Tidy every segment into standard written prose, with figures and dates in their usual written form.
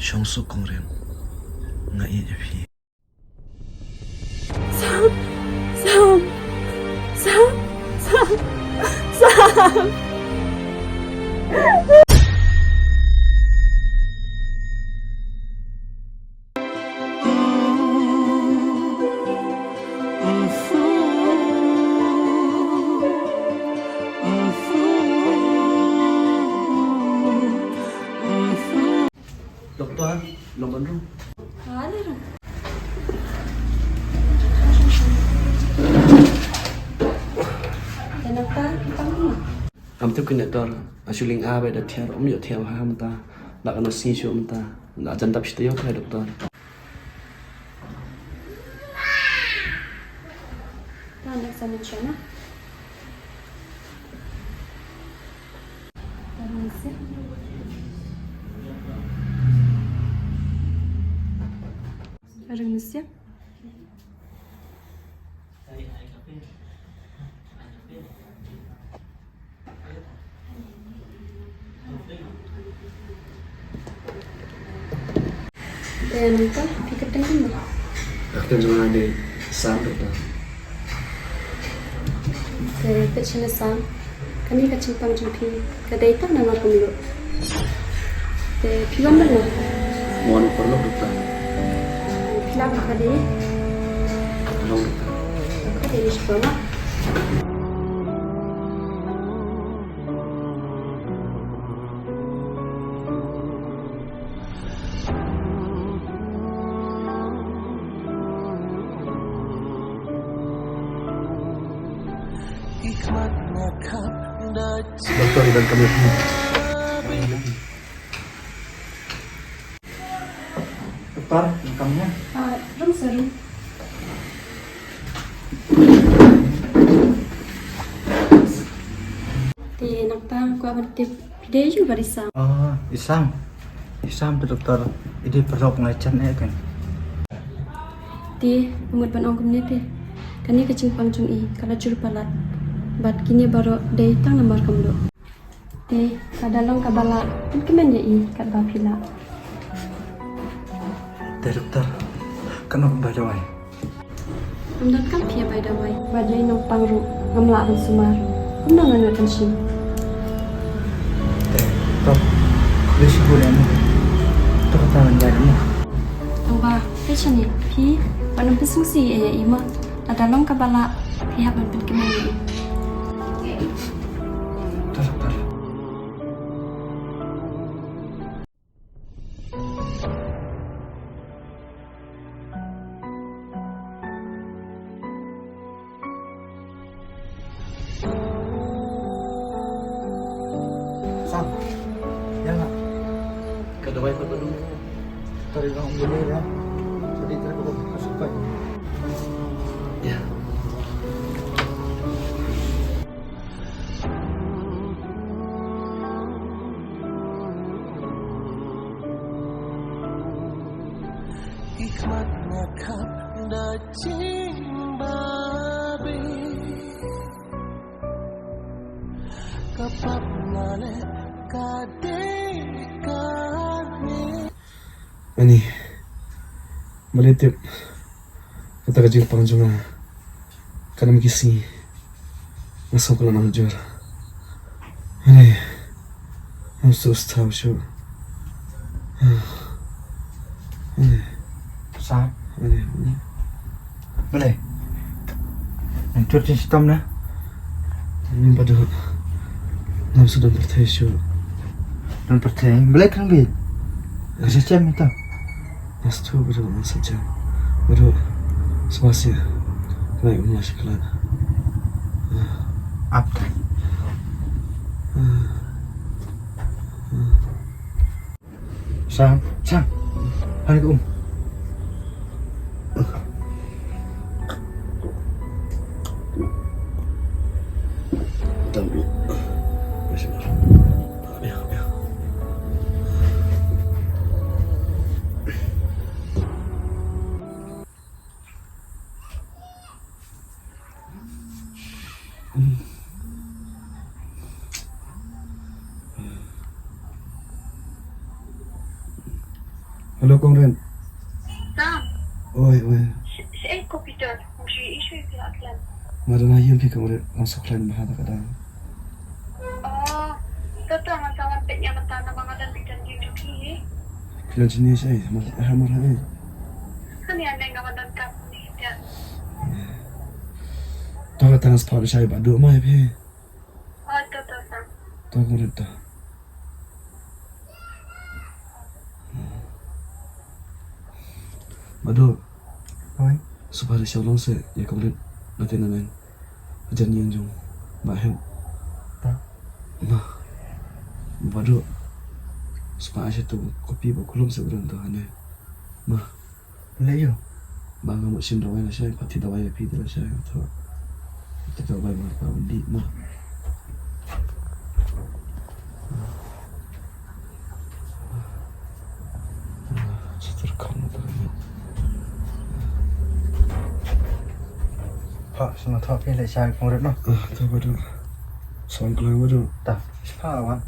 Shong su kong ren. Nga iya je phi. Sam, Sam, Sam, Sam, Sam. Doktor, lomban rum. Ada dong. Dan dokter, kamu Am tu kena dor. Asuling abe da tiar yo tiar ha mata. La kana si shu mata. La jan tap shte yo khay doktor. tahan examination na. Permisi. Permisi. Dan apa? Pikir tengah ni. Akhirnya cuma ada sam doktor. Ke pecah sam. Kami kacang pang jumpi. Kedai tak nama pemilu. Ke piwan mana? Mohon perlu doktor. Pilang kedai. Tolong doktor. Kedai ni sekolah. Doktor dan kami doktor, makamnya. Rum seru. Di nak tang ku abad tip video juga barisa. Oh, Isam tu doktor. Ini perlu pengajian kan? Di umur ban ong community. Kani kacing pangcung i kala jur palat. Bat kini baru day tang nomor kamdo. Di kadalong kabala kemen ya i kat bapila. Doktor, kenapa badai? Amdat kan pia by the way. Bajai nong pangru ngamla ban sumar. Kumna ngan kan sim. Doktor, boleh boleh ni. Doktor tangan jadi ni. Tangba patient ni pi banam pesungsi e ima. Kadalong kabala pihak ban pen kemen ya i. Doktor. Sam, ya nak. Kedua ikut dulu. Tarik orang boleh ya. Jadi terkau suka. Ya. Hikmatnya kapda babi kapap nale kadekani. Ani. Malitip. Kata kecil pangjunga. Kana mikisi. Masuk ke dalam jur. Ani. I'm so starved, sure. Sam, Ani. boleh. Yang cuci sistem na. Ini pada nam sudah bertanya sure. Dan percaya, boleh kan bit? Kasih jam itu. Mas tu baru masa jam. Baru semasa naik rumah sekolah. Apa? Sam, Assalamualaikum. Tapi masih marah. Ya. Halo Kongren. Sam, Oi. saya komputer, mesti isu pihak lain. Madana yam pi Kongren langsung klan mahal kadang. Oh, betul sama petnya betana bangadan bidan di Turki. Klan sini saya masih hamar hai. Kan yang nengah badan kamu nih dia. Tahu transport saya badu mai pi. Oh, betul Sam. Tahu Kongren ta. Badu Oi. supaya siapa langsung ya Kongren nanti nanen. Ajan yang jong. Bahem. Tak. Nah. Badu supaya saya tu kopi bakulum seberang tu ane. Mah. Layo. Bangga mo sin dawai na siya, pati dawai api dila siya. Ito dawai mga paundi mo. Sa terkam na tayo. Ha, semua thọ phi lại sai không được nó. Ito ba doon? Saan ko lang ba doon? Ta, spa là bạn.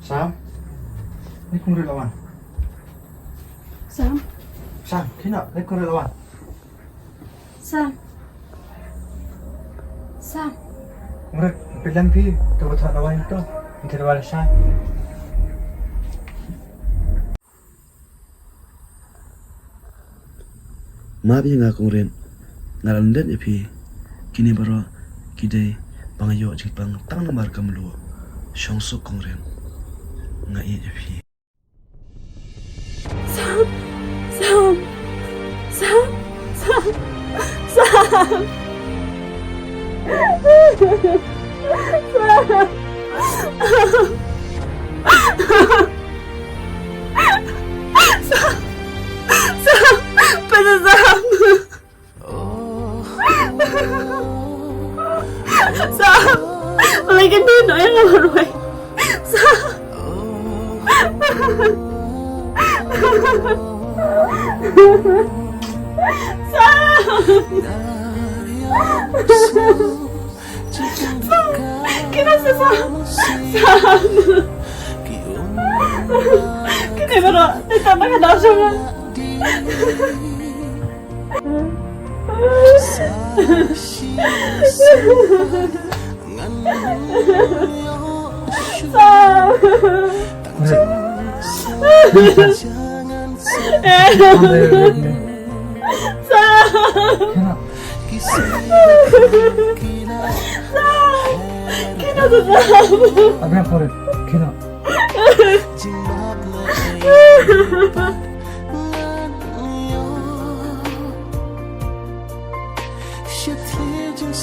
Sam, lấy con rơi lawan. Sam, Sam, thế nào? Lấy con rơi lawan. Sam. Sam, Con rơi, bilang phi, tao thọ lawan itu, itu lawan sai. Maaf ya nga Kongren. Ngalandan ya pi. Kini baro kidai bangayo jipang tang namar kamlu. Syongsuk Kongren. Nga iya ya pi. Sam, Sam, Sam, Sam, Sam. Sam, pada Sam. Sam, lagi dino yang ngorway. Sam. Kinasa Sam. Sam. Kini baru ditambah ke dalam. Apa yang kau kena? Sẽ thiếu những